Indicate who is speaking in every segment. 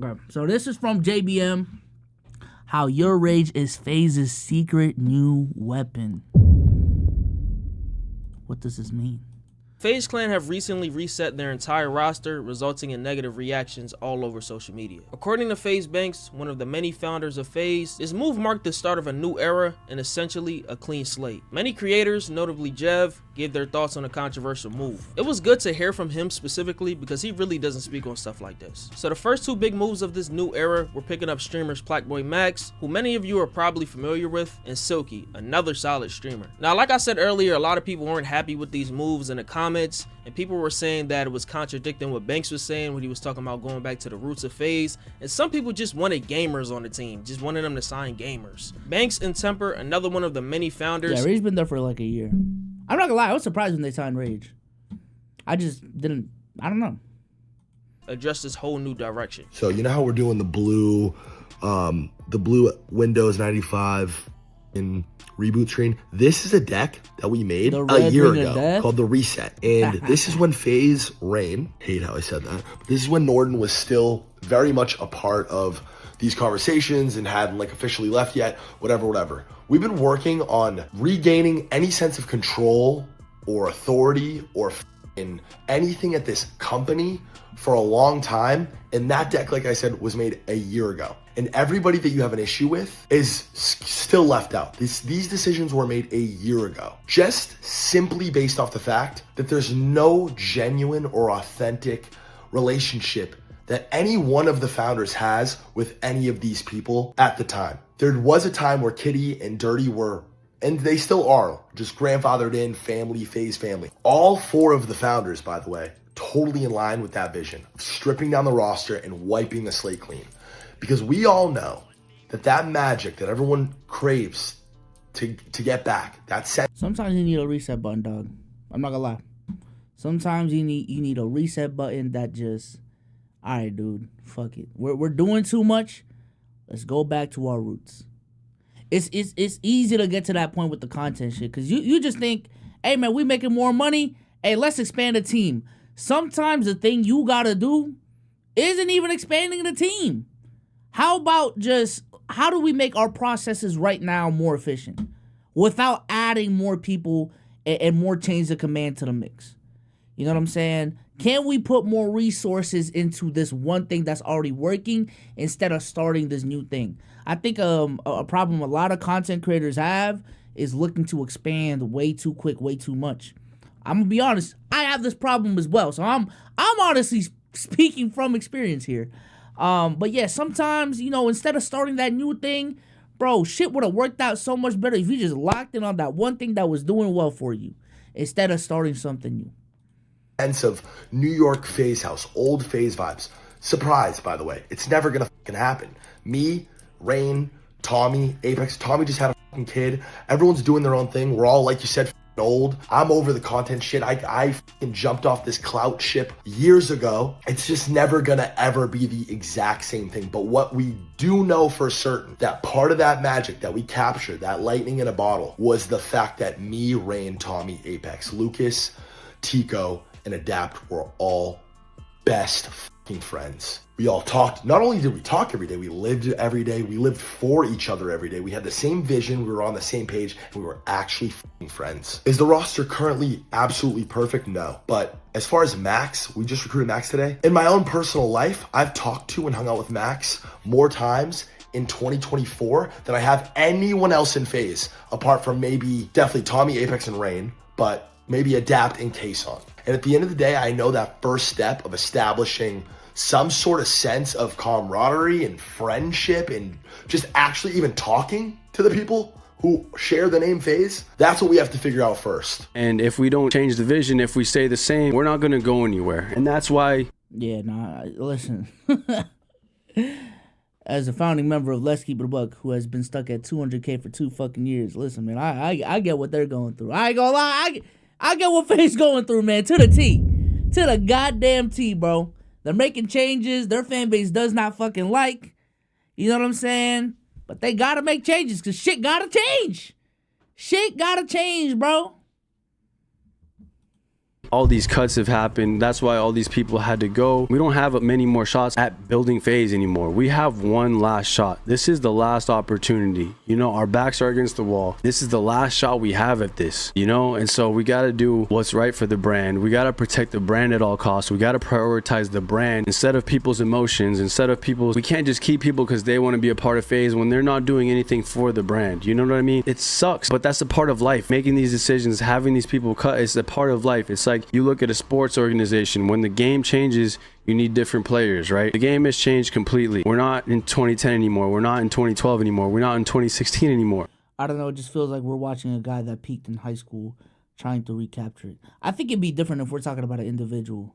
Speaker 1: Okay. So this is from JBM. How YourRage is Faze's secret new weapon. What does this mean?
Speaker 2: Faze Clan have recently reset their entire roster, resulting in negative reactions all over social media. According to Faze Banks, one of the many founders of Faze, this move marked the start of a new era and essentially a clean slate. Many creators, notably Jev, gave their thoughts on the controversial move. It was good to hear from him specifically because he really doesn't speak on stuff like this. So the first two big moves of this new era were picking up streamers Plackboy Max, who many of you are probably familiar with, and Silky, another solid streamer. Now, like I said earlier, a lot of people weren't happy with these moves in the comments, and people were saying that it was contradicting what Banks was saying when he was talking about going back to the roots of Faze, and some people just wanted gamers on the team, just wanted them to sign gamers. Banks and Temper, another one of the many founders.
Speaker 1: Yeah, Rage's been there for like a year. I'm not gonna lie, I was surprised when they signed Rage. I don't know.
Speaker 2: Address this whole new direction.
Speaker 3: So you know how we're doing the blue Windows 95 in reboot screen? This is a deck that we made a year ago called the Reset. And this is when Faze Rain, hate how I said that, but this is when Norden was still very much a part of these conversations and hadn't like officially left yet, whatever. We've been working on regaining any sense of control or authority or in anything at this company for a long time. And that deck, like I said, was made a year ago. And everybody that you have an issue with is still left out. These decisions were made a year ago, just simply based off the fact that there's no genuine or authentic relationship that any one of the founders has with any of these people at the time. There was a time where Kitty and Dirty were, and they still are, just grandfathered in family, Faze family. All four of the founders, by the way, totally in line with that vision of stripping down the roster and wiping the slate clean. Because we all know that magic that everyone craves to get back, that set.
Speaker 1: Sometimes you need a reset button, dog. I'm not gonna lie. Sometimes you need a reset button that just, all right, dude, fuck it. We're doing too much. Let's go back to our roots. It's easy to get to that point with the content shit because you just think, hey man, we making more money. Hey, let's expand the team. Sometimes the thing you gotta do isn't even expanding the team. How about just, how do we make our processes right now more efficient without adding more people and more chains of command to the mix? You know what I'm saying? Can we put more resources into this one thing that's already working instead of starting this new thing? I think a problem a lot of content creators have is looking to expand way too quick, way too much. I'm gonna be honest, I have this problem as well. So I'm honestly speaking from experience here. But yeah, sometimes, you know, instead of starting that new thing, bro, shit would have worked out so much better if you just locked in on that one thing that was doing well for you instead of starting something new.
Speaker 3: Sense of New York Faze house, old Faze vibes. Surprise, by the way, it's never gonna fucking happen. Me, Rain, Tommy, Apex. Tommy just had a fucking kid. Everyone's doing their own thing. We're all, like you said, old. I'm over the content shit. I fucking jumped off this clout ship years ago. It's just never gonna ever be the exact same thing. But what we do know for certain, that part of that magic that we captured, that lightning in a bottle, was the fact that me, Rain, Tommy, Apex, Lucas, Tico, and Adapt were all best fucking friends. We all talked. Not only did we talk every day, we lived every day. We lived for each other every day. We had the same vision. We were on the same page. And we were actually fucking friends. Is the roster currently absolutely perfect? No. But as far as Max, we just recruited Max today. In my own personal life, I've talked to and hung out with Max more times in 2024 than I have anyone else in Faze, apart from maybe definitely Tommy, Apex, and Rain, but maybe Adapt and Kason. And at the end of the day, I know that first step of establishing some sort of sense of camaraderie and friendship and just actually even talking to the people who share the name Faze, that's what we have to figure out first.
Speaker 4: And if we don't change the vision, if we stay the same, we're not going to go anywhere. And that's why...
Speaker 1: Yeah, nah, listen. As a founding member of Let's Keep It a Buck, who has been stuck at 200K for 2 fucking years, listen, man, I get what they're going through. I ain't gonna lie, I get what Faze going through, man, to the T. To the goddamn T, bro. They're making changes their fan base does not fucking like. You know what I'm saying? But they gotta make changes because shit gotta change. Shit gotta change, bro.
Speaker 4: all these cuts have happened. That's why all these people had to go. We don't have many more shots at building Faze anymore. We have one last shot. This is the last opportunity. You know, our backs are against the wall. This is the last shot we have at this, you know? And so we got to do what's right for the brand. We got to protect the brand at all costs. We got to prioritize the brand instead of people's emotions, instead of people's. We can't just keep people because they want to be a part of Faze when they're not doing anything for the brand. You know what I mean? It sucks, but that's a part of life. Making these decisions, having these people cut is a part of life. It's like you look at a sports organization. When the game changes, you need different players, right? The game has changed completely. We're not in 2010 anymore. We're not in 2012 anymore. We're not in 2016 anymore.
Speaker 1: I don't know. It just feels like we're watching a guy that peaked in high school trying to recapture it. I think it'd be different if we're talking about an individual.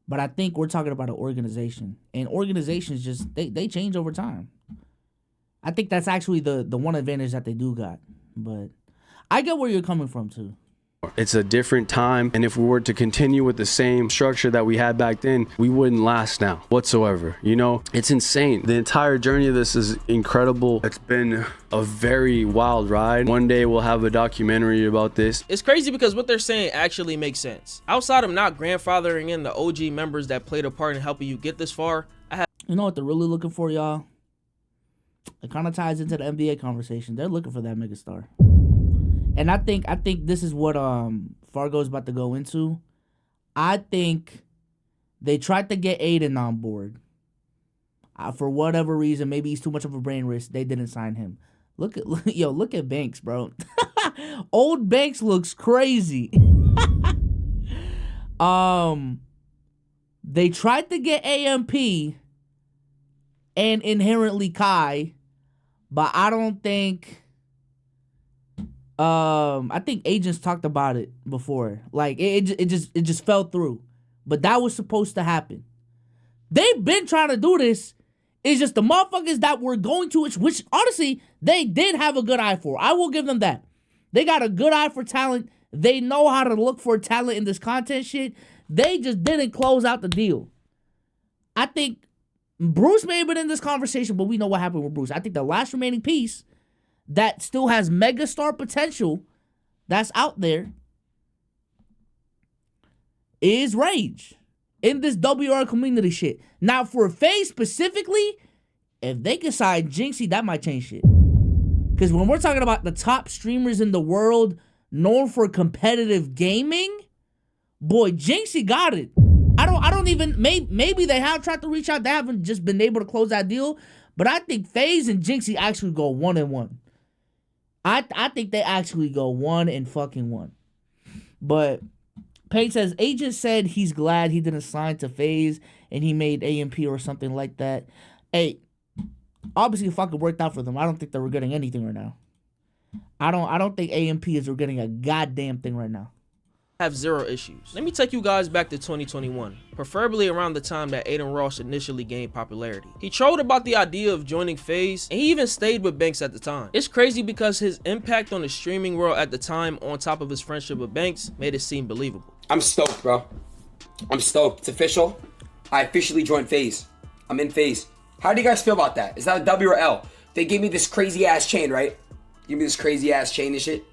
Speaker 1: But I think we're talking about an organization. And organizations just, they change over time. I think that's actually the one advantage that they do got. But I get where you're coming from, too.
Speaker 4: It's a different time, and if we were to continue with the same structure that we had back then, we wouldn't last now whatsoever. You know, it's insane. The entire journey of this is incredible. It's been a very wild ride. One day we'll have a documentary about this.
Speaker 2: It's crazy because what they're saying actually makes sense. Outside of not grandfathering in the OG members that played a part in helping you get this far,
Speaker 1: you know what they're really looking for, y'all? It kind of ties into the NBA conversation. They're looking for that megastar. And I think this is what Fargo's about to go into. I think they tried to get Aiden on board. For whatever reason, maybe he's too much of a brain risk. They didn't sign him. Look at Banks, bro. Old Banks looks crazy. They tried to get AMP and inherently Kai, but I don't think. I think agents talked about it before. Like it just fell through. But that was supposed to happen. They've been trying to do this. It's just the motherfuckers that were going to, which honestly they did have a good eye for. I will give them that. They got a good eye for talent. They know how to look for talent in this content shit. They just didn't close out the deal. I think Bruce may have been in this conversation, but we know what happened with Bruce. I think the last remaining piece that still has megastar potential that's out there is Rage in this WR community shit. Now, for Faze specifically, if they can sign Jinxie, that might change shit. Because when we're talking about the top streamers in the world known for competitive gaming, boy, Jinxie got it. I don't even, maybe they have tried to reach out. They haven't just been able to close that deal. But I think Faze and Jinxie actually go 1-1. I think they actually go 1-1. But Payne says, agent said he's glad he didn't sign to Faze and he made AMP or something like that. Hey, obviously it fucking worked out for them. I don't think they were getting anything right now. I don't think AMP is getting a goddamn thing right now.
Speaker 2: Have zero issues. Let me take you guys back to 2021, preferably around the time that Aiden Ross initially gained popularity. He trolled about the idea of joining Faze, and he even stayed with Banks at the time. It's crazy because his impact on the streaming world at the time, on top of his friendship with Banks, made it seem believable.
Speaker 5: I'm stoked, bro. I'm stoked. It's official. I officially joined Faze. I'm in Faze. How do you guys feel about that? Is that a W or L? They gave me this crazy ass chain, right? Give me this crazy ass chain and shit.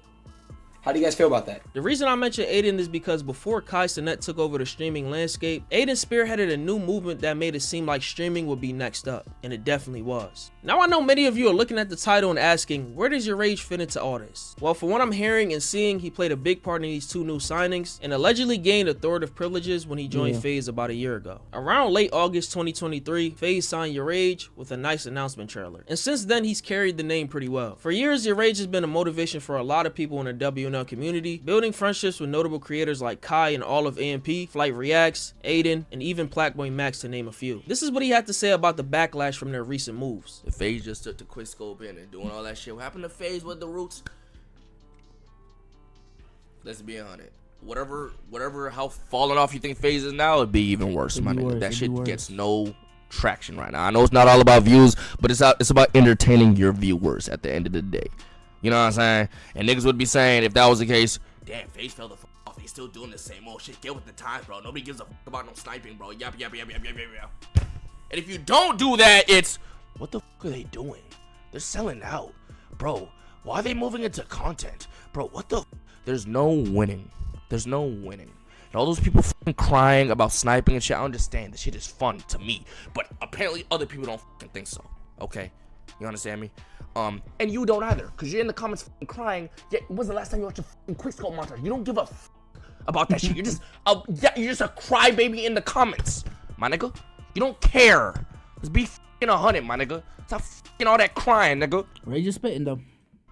Speaker 5: How do you guys feel about that?
Speaker 2: The reason I mentioned Aiden is because before Kai Cenat took over the streaming landscape, Aiden spearheaded a new movement that made it seem like streaming would be next up, and it definitely was. Now I know many of you are looking at the title and asking, where does YourRage fit into all this? Well, from what I'm hearing and seeing, he played a big part in these two new signings and allegedly gained authoritative privileges when he joined Faze about a year ago. Around late August 2023, Faze signed YourRage with a nice announcement trailer, and since then he's carried the name pretty well. For years, YourRage has been a motivation for a lot of people in the WNL community, building friendships with notable creators like Kai and all of AMP, Flight Reacts, Aiden, and even Plaqueboy Max, to name a few. This is what he had to say about the backlash from their recent moves.
Speaker 6: The Faze just took the quick scope in and doing all that shit. What happened to Faze with the roots? Let's be on it. Whatever how falling off you think Faze is now, it'd be even worse, my nigga. That shit gets no traction right now. I know it's not all about views, but it's about entertaining your viewers at the end of the day. You know what I'm saying? And niggas would be saying, if that was the case, damn, Faze fell the fuck off. They still doing the same old shit. Get with the times, bro. Nobody gives a fuck about no sniping, bro. Yap. And if you don't do that, it's, what the fuck are they doing? They're selling out. Bro, why are they moving into content? Bro, what the There's no winning. There's no winning. And all those people fucking crying about sniping and shit, I understand. The shit is fun to me. But apparently other people don't fucking think so. Okay? You understand me? And you don't either. Because you're in the comments fucking crying. Yet, when was the last time you watched a fucking quickscope montage? You don't give a fuck about that shit. You're just a crybaby in the comments, my nigga. You don't care. Let's be fucking 100, my nigga. Stop fucking all that crying, nigga.
Speaker 1: Ray just spitting though.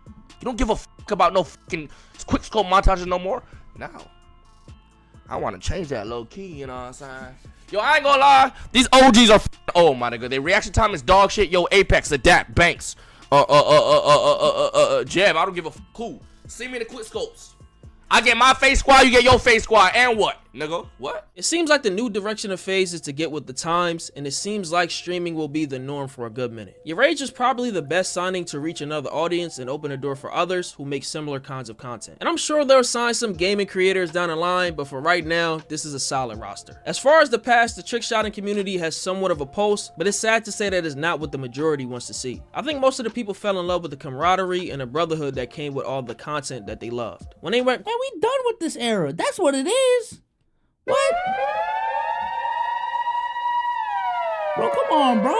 Speaker 6: You don't give a fuck about no fucking quickscope montages no more. Now, I want to change that low key, you know what I'm saying? Yo, I ain't gonna lie. These OGs are old, my nigga. Their reaction time is dog shit. Yo, Apex, Adapt, Banks, Jeb, I don't give a fuck. Cool. Send me the quickscopes. I get my face squad, you get your face squad, and what, nigga? What?
Speaker 2: It seems like the new direction of Faze is to get with the times, and it seems like streaming will be the norm for a good minute. YourRage is probably the best signing to reach another audience and open a door for others who make similar kinds of content. And I'm sure they'll sign some gaming creators down the line, but for right now, this is a solid roster. As far as the past, the trickshotting community has somewhat of a pulse, but it's sad to say that it's not what the majority wants to see. I think most of the people fell in love with the camaraderie and the brotherhood that came with all the content that they loved. When they went,
Speaker 1: Man, we done with this era. That's what it is. What? Bro, come on, bro.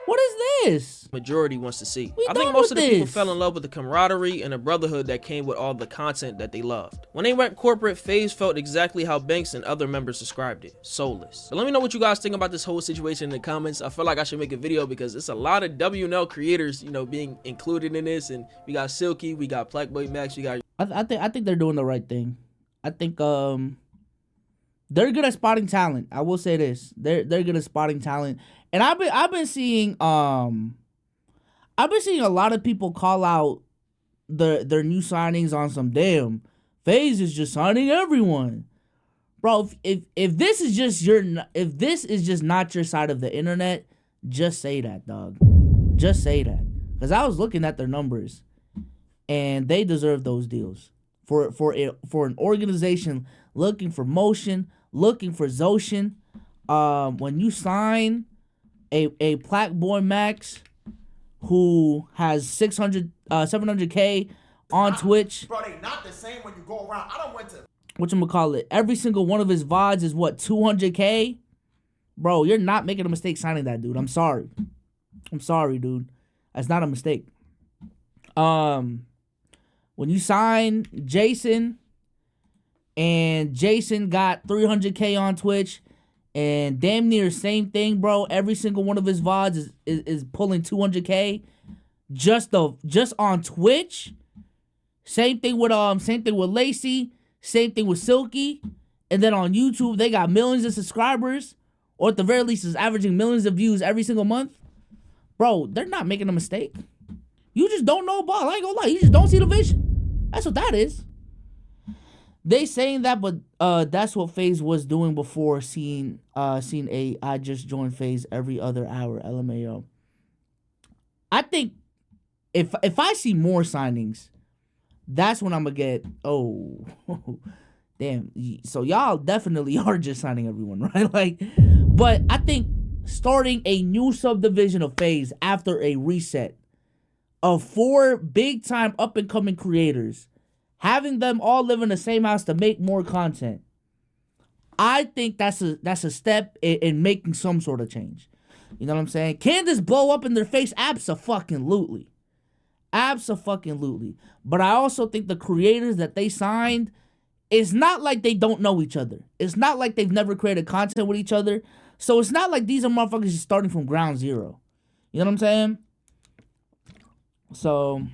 Speaker 1: What is this?
Speaker 2: majority wants to see.
Speaker 1: We
Speaker 2: I think
Speaker 1: done
Speaker 2: most of
Speaker 1: with
Speaker 2: the people
Speaker 1: this.
Speaker 2: fell in love with the camaraderie and the brotherhood that came with all the content that they loved. When they went corporate, Faze felt exactly how Banks and other members described it, soulless. So let me know what you guys think about this whole situation in the comments. I feel like I should make a video because it's a lot of WNL creators, you know, being included in this, and we got Silky, we got Blackboy Max, we got
Speaker 1: I think they're doing the right thing. I think they're good at spotting talent. I will say this. They're good at spotting talent. And I've been seeing a lot of people call out their new signings on some damn Faze is just signing everyone. Bro, if this is just not your side of the internet, just say that, dog. Just say that. Cuz I was looking at their numbers and they deserve those deals. For an organization looking for motion, looking for Zoshin, when you sign a Blackboy Max who has 700K on Twitch.
Speaker 7: Bro, they not the same when you go around. I don't went to
Speaker 1: Whatchamacallit, every single one of his VODs is what, 200K? Bro, you're not making a mistake signing that dude. I'm sorry, dude. That's not a mistake. When you sign Jason, and Jason got 300K on Twitch, and damn near same thing, bro. Every single one of his VODs is pulling 200K just on Twitch. Same thing with Lacey, same thing with Silky, and then on YouTube they got millions of subscribers, or at the very least is averaging millions of views every single month. Bro, they're not making a mistake. You just don't know ball. I ain't gonna lie. You just don't see the vision. That's what that is. They saying that, but that's what Faze was doing before seeing I just joined Faze every other hour. LMAO. I think if I see more signings, that's when I'm gonna get damn. So y'all definitely are just signing everyone, right? Like, but I think starting a new subdivision of Faze after a reset of 4 big time up and coming creators, having them all live in the same house to make more content, I think that's a step in making some sort of change. You know what I'm saying? Can this blow up in their face? Abso-fucking-lutely. Abso-fucking-lutely. But I also think the creators that they signed, it's not like they don't know each other. It's not like they've never created content with each other. So it's not like these are motherfuckers just starting from ground zero. You know what I'm saying? So